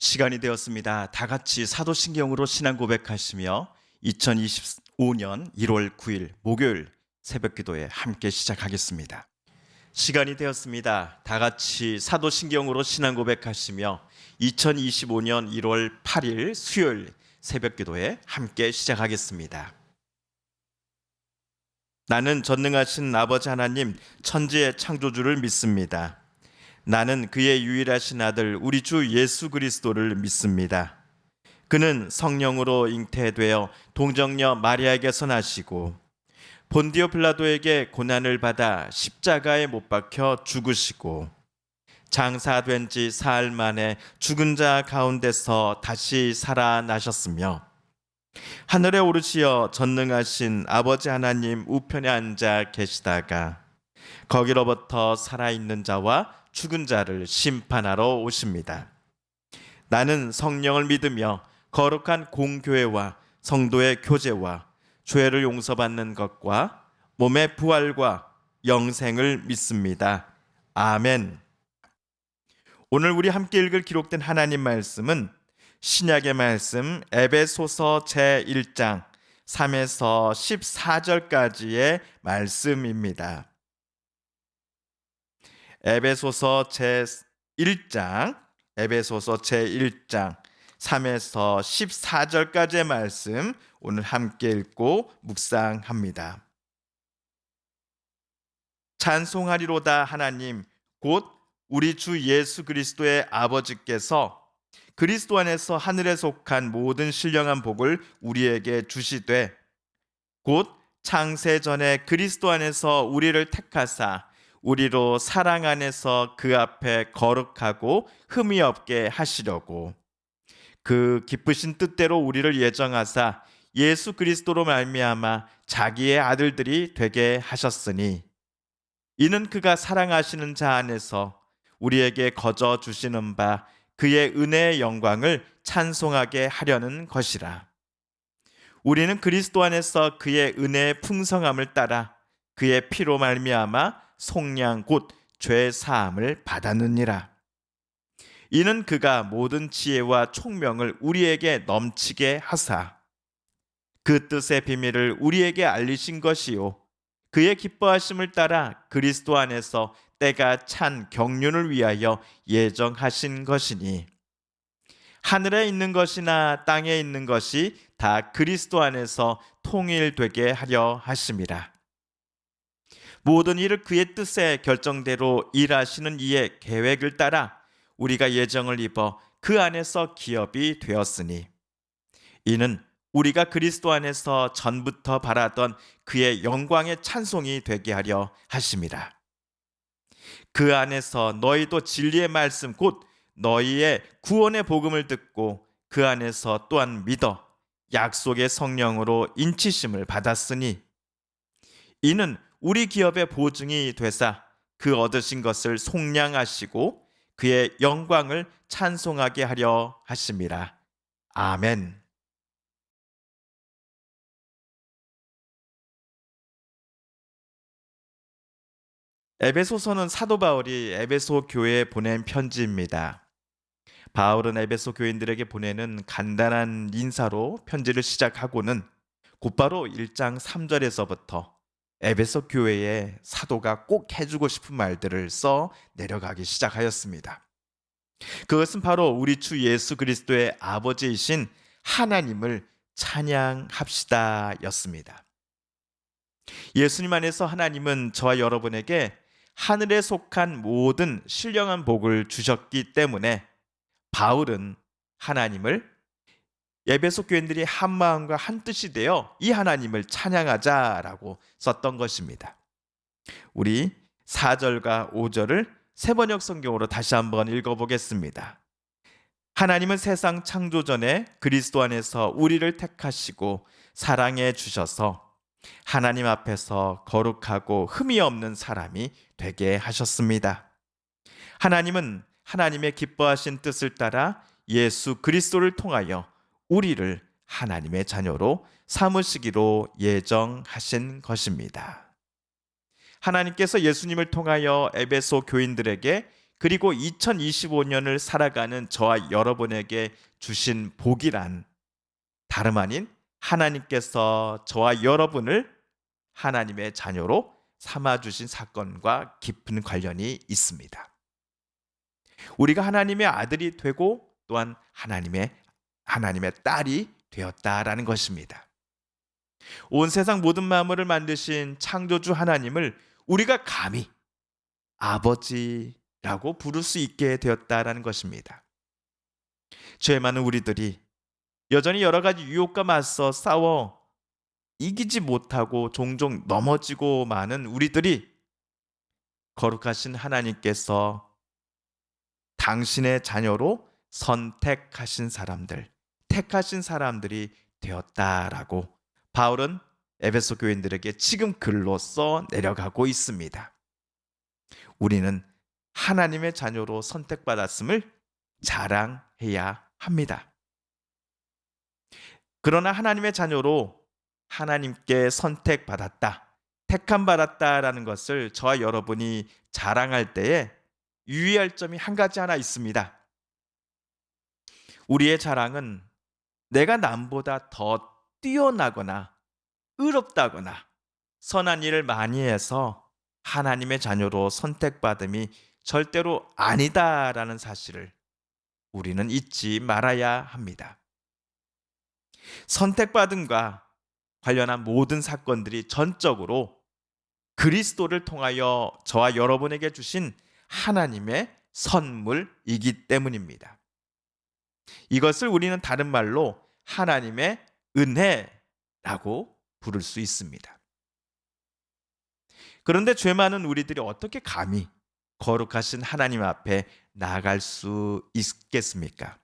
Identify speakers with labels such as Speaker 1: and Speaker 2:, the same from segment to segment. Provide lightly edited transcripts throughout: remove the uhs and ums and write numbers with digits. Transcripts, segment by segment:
Speaker 1: 시간이 되었습니다. 다 같이 사도신경으로 신앙 고백하시며 2025년 1월 9일 목요일 새벽 기도에 함께 시작하겠습니다. 시간이 되었습니다. 다 같이 사도신경으로 신앙 고백하시며 2025년 1월 8일 수요일 새벽 기도에 함께 시작하겠습니다. 나는 전능하신 아버지 하나님 천지의 창조주를 믿습니다. 나는 그의 유일하신 아들 우리 주 예수 그리스도를 믿습니다. 그는 성령으로 잉태되어 동정녀 마리아에게서 나시고 본디오 빌라도에게 고난을 받아 십자가에 못 박혀 죽으시고 장사된 지 사흘 만에 죽은 자 가운데서 다시 살아나셨으며 하늘에 오르시어 전능하신 아버지 하나님 우편에 앉아 계시다가 거기로부터 살아있는 자와 죽은 자를 심판하러 오십니다. 나는 성령을 믿으며 거룩한 공교회와 성도의 교제와 죄를 용서받는 것과 몸의 부활과 영생을 믿습니다. 아멘. 오늘 우리 함께 읽을 기록된 하나님 말씀은 신약의 말씀 에베소서 제1장 3에서 14절까지의 말씀입니다. 에베소서 제1장 3에서 14절까지의 말씀 오늘 함께 읽고 묵상합니다. 찬송하리로다 하나님 곧 우리 주 예수 그리스도의 아버지께서 그리스도 안에서 하늘에 속한 모든 신령한 복을 우리에게 주시되 곧 창세 전에 그리스도 안에서 우리를 택하사 우리로 사랑 안에서 그 앞에 거룩하고 흠이 없게 하시려고 그 기쁘신 뜻대로 우리를 예정하사 예수 그리스도로 말미암아 자기의 아들들이 되게 하셨으니 이는 그가 사랑하시는 자 안에서 우리에게 거저 주시는 바 그의 은혜의 영광을 찬송하게 하려는 것이라. 우리는 그리스도 안에서 그의 은혜의 풍성함을 따라 그의 피로 말미암아 속량 곧 죄 사함을 받았느니라. 이는 그가 모든 지혜와 총명을 우리에게 넘치게 하사 그 뜻의 비밀을 우리에게 알리신 것이요 그의 기뻐하심을 따라 그리스도 안에서 때가 찬 경륜을 위하여 예정하신 것이니 하늘에 있는 것이나 땅에 있는 것이 다 그리스도 안에서 통일되게 하려 하심이라. 모든 일을 그의 뜻의 결정대로 일하시는 이의 계획을 따라 우리가 예정을 입어 그 안에서 기업이 되었으니 이는 우리가 그리스도 안에서 전부터 바라던 그의 영광의 찬송이 되게 하려 하심이라. 그 안에서 너희도 진리의 말씀 곧 너희의 구원의 복음을 듣고 그 안에서 또한 믿어 약속의 성령으로 인치심을 받았으니 이는 우리 기업의 보증이 되사 그 얻으신 것을 속량하시고 그의 영광을 찬송하게 하려 하심이라. 아멘. 에베소서는 사도 바울이 에베소 교회에 보낸 편지입니다. 바울은 에베소 교인들에게 보내는 간단한 인사로 편지를 시작하고는 곧바로 1장 3절에서부터 에베소 교회에 사도가 꼭 해주고 싶은 말들을 써 내려가기 시작하였습니다. 그것은 바로 우리 주 예수 그리스도의 아버지이신 하나님을 찬양합시다 였습니다. 예수님 안에서 하나님은 저와 여러분에게 하늘에 속한 모든 신령한 복을 주셨기 때문에 바울은 하나님을 에베소 교인들이 한 마음과 한 뜻이 되어 이 하나님을 찬양하자라고 썼던 것입니다. 우리 4절과 5절을 세번역 성경으로 다시 한번 읽어보겠습니다. 하나님은 세상 창조 전에 그리스도 안에서 우리를 택하시고 사랑해 주셔서 하나님 앞에서 거룩하고 흠이 없는 사람이 되게 하셨습니다. 하나님은 하나님의 기뻐하신 뜻을 따라 예수 그리스도를 통하여 우리를 하나님의 자녀로 삼으시기로 예정하신 것입니다. 하나님께서 예수님을 통하여 에베소 교인들에게 그리고 2025년을 살아가는 저와 여러분에게 주신 복이란 다름 아닌 하나님께서 저와 여러분을 하나님의 자녀로 삼아 주신 사건과 깊은 관련이 있습니다. 우리가 하나님의 아들이 되고 또한 하나님의 딸이 되었다라는 것입니다. 온 세상 모든 만물을 만드신 창조주 하나님을 우리가 감히 아버지라고 부를 수 있게 되었다라는 것입니다. 죄 많은 우리들이 여전히 여러 가지 유혹과 맞서 싸워 이기지 못하고 종종 넘어지고 마는 우리들이 거룩하신 하나님께서 당신의 자녀로 선택하신 사람들, 택하신 사람들이 되었다라고 바울은 에베소 교인들에게 지금 글로 써 내려가고 있습니다. 우리는 하나님의 자녀로 선택받았음을 자랑해야 합니다. 그러나 하나님의 자녀로 하나님께 선택받았다, 택함받았다라는 것을 저와 여러분이 자랑할 때에 유의할 점이 한 가지 하나 있습니다. 우리의 자랑은 내가 남보다 더 뛰어나거나 의롭다거나 선한 일을 많이 해서 하나님의 자녀로 선택받음이 절대로 아니다라는 사실을 우리는 잊지 말아야 합니다. 선택받음과 관련한 모든 사건들이 전적으로 그리스도를 통하여 저와 여러분에게 주신 하나님의 선물이기 때문입니다. 이것을 우리는 다른 말로 하나님의 은혜라고 부를 수 있습니다. 그런데 죄 많은 우리들이 어떻게 감히 거룩하신 하나님 앞에 나아갈 수 있겠습니까?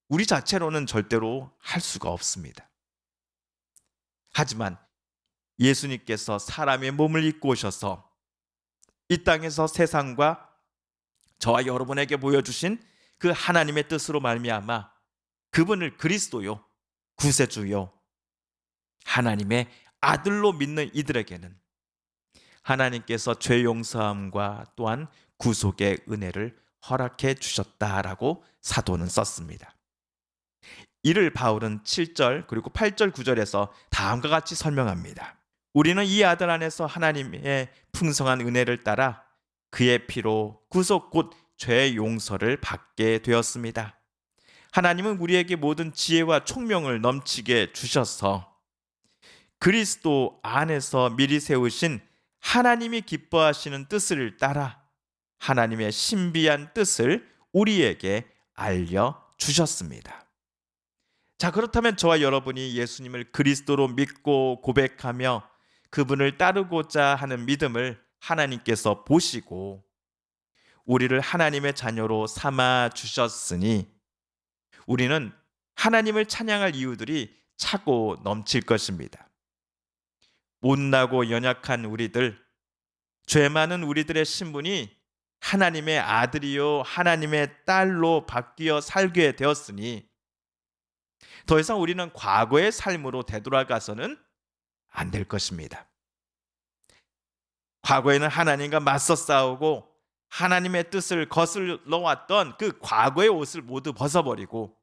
Speaker 1: 우리 자체로는 절대로 할 수가 없습니다. 하지만 예수님께서 사람의 몸을 입고 오셔서 이 땅에서 세상과 저와 여러분에게 보여주신 그 하나님의 뜻으로 말미암아 그분을 그리스도요, 구세주요, 하나님의 아들로 믿는 이들에게는 하나님께서 죄 용서함과 또한 구속의 은혜를 허락해 주셨다라고 사도는 썼습니다. 이를 바울은 7절 그리고 8절 9절에서 다음과 같이 설명합니다. 우리는 이 아들 안에서 하나님의 풍성한 은혜를 따라 그의 피로 구속 곧 죄 용서를 받게 되었습니다. 하나님은 우리에게 모든 지혜와 총명을 넘치게 주셔서 그리스도 안에서 미리 세우신 하나님이 기뻐하시는 뜻을 따라 하나님의 신비한 뜻을 우리에게 알려주셨습니다. 자, 그렇다면 저와 여러분이 예수님을 그리스도로 믿고 고백하며 그분을 따르고자 하는 믿음을 하나님께서 보시고 우리를 하나님의 자녀로 삼아 주셨으니 우리는 하나님을 찬양할 이유들이 차고 넘칠 것입니다. 못나고 연약한 우리들, 죄 많은 우리들의 신분이 하나님의 아들이요 하나님의 딸로 바뀌어 살게 되었으니 더 이상 우리는 과거의 삶으로 되돌아가서는 안 될 것입니다. 과거에는 하나님과 맞서 싸우고 하나님의 뜻을 거슬러 왔던 그 과거의 옷을 모두 벗어버리고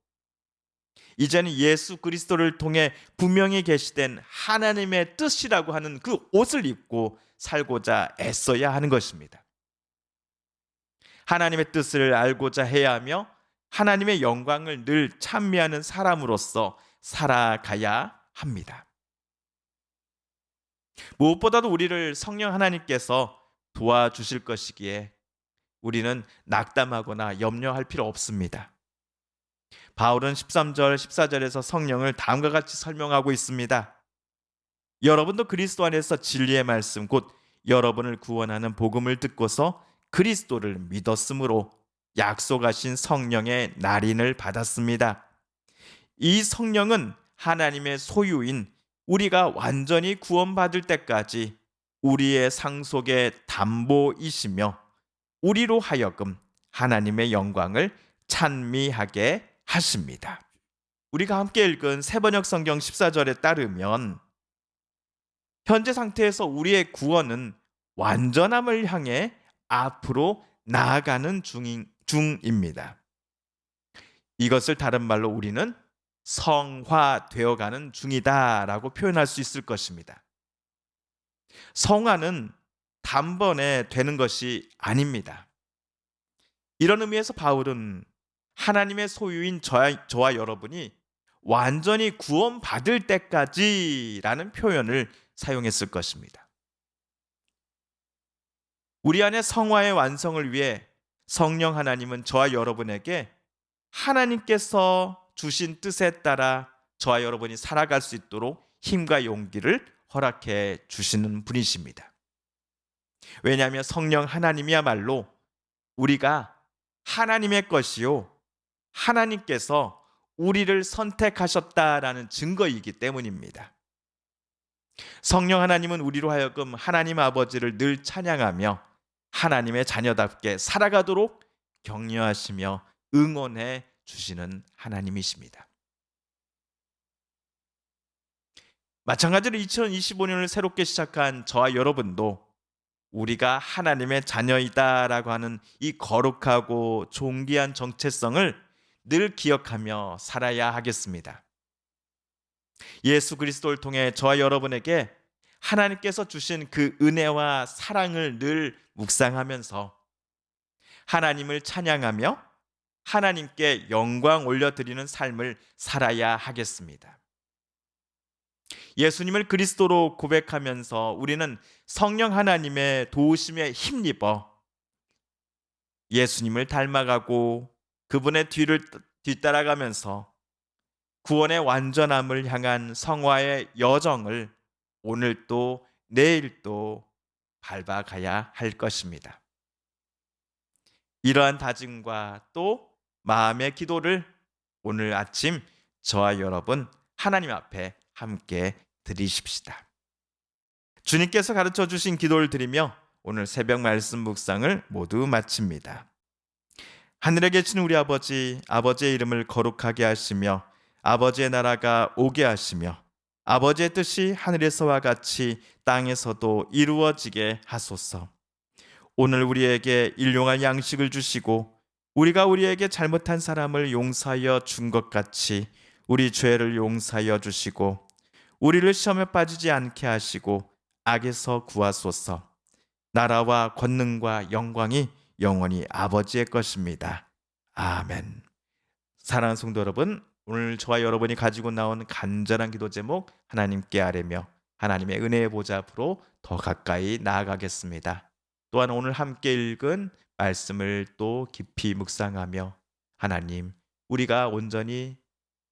Speaker 1: 이제는 예수 그리스도를 통해 분명히 계시된 하나님의 뜻이라고 하는 그 옷을 입고 살고자 애써야 하는 것입니다. 하나님의 뜻을 알고자 해야 하며 하나님의 영광을 늘 찬미하는 사람으로서 살아가야 합니다. 무엇보다도 우리를 성령 하나님께서 도와주실 것이기에 우리는 낙담하거나 염려할 필요 없습니다. 바울은 13절, 14절에서 성령을 다음과 같이 설명하고 있습니다. 여러분도 그리스도 안에서 진리의 말씀 곧 여러분을 구원하는 복음을 듣고서 그리스도를 믿었으므로 약속하신 성령의 날인을 받았습니다. 이 성령은 하나님의 소유인 우리가 완전히 구원받을 때까지 우리의 상속의 담보이시며 우리로 하여금 하나님의 영광을 찬미하게 하십니다. 우리가 함께 읽은 새번역 성경 14절에 따르면 현재 상태에서 우리의 구원은 완전함을 향해 앞으로 나아가는 중입니다. 이것을 다른 말로 우리는 성화되어가는 중이다라고 표현할 수 있을 것입니다. 성화는 단번에 되는 것이 아닙니다. 이런 의미에서 바울은 하나님의 소유인 저와 여러분이 완전히 구원받을 때까지라는 표현을 사용했을 것입니다. 우리 안에 성화의 완성을 위해 성령 하나님은 저와 여러분에게 하나님께서 주신 뜻에 따라 저와 여러분이 살아갈 수 있도록 힘과 용기를 허락해 주시는 분이십니다. 왜냐하면 성령 하나님이야말로 우리가 하나님의 것이요 하나님께서 우리를 선택하셨다라는 증거이기 때문입니다. 성령 하나님은 우리로 하여금 하나님 아버지를 늘 찬양하며 하나님의 자녀답게 살아가도록 격려하시며 응원해 주시는 하나님이십니다. 마찬가지로 2025년을 새롭게 시작한 저와 여러분도 우리가 하나님의 자녀이다라고 하는 이 거룩하고 존귀한 정체성을 늘 기억하며 살아야 하겠습니다. 예수 그리스도를 통해 저와 여러분에게 하나님께서 주신 그 은혜와 사랑을 늘 묵상하면서 하나님을 찬양하며 하나님께 영광 올려드리는 삶을 살아야 하겠습니다. 예수님을 그리스도로 고백하면서 우리는 성령 하나님의 도우심에 힘입어 예수님을 닮아가고 그분의 뒤를 뒤따라가면서 구원의 완전함을 향한 성화의 여정을 오늘도 내일도 밟아가야 할 것입니다. 이러한 다짐과 또 마음의 기도를 오늘 아침 저와 여러분 하나님 앞에 함께 드리십시다. 주님께서 가르쳐 주신 기도를 드리며 오늘 새벽 말씀 묵상을 모두 마칩니다. 하늘에 계신 우리 아버지, 아버지의 이름을 거룩하게 하시며 아버지의 나라가 오게 하시며 아버지의 뜻이 하늘에서와 같이 땅에서도 이루어지게 하소서. 오늘 우리에게 일용할 양식을 주시고 우리가 우리에게 잘못한 사람을 용서하여 준 것 같이 우리 죄를 용서하여 주시고 우리를 시험에 빠지지 않게 하시고 악에서 구하소서. 나라와 권능과 영광이 영원히 아버지의 것입니다. 아멘. 사랑하는 성도 여러분, 오늘 저와 여러분이 가지고 나온 간절한 기도 제목 하나님께 아뢰며 하나님의 은혜의 보좌 앞으로 더 가까이 나아가겠습니다. 또한 오늘 함께 읽은 말씀을 또 깊이 묵상하며 하나님, 우리가 온전히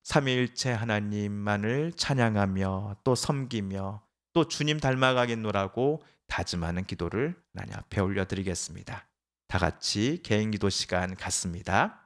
Speaker 1: 삼위일체 하나님만을 찬양하며 또 섬기며 또 주님 닮아가겠노라고 다짐하는 기도를 하나님 앞에 올려드리겠습니다. 다 같이 개인 기도 시간 갖습니다.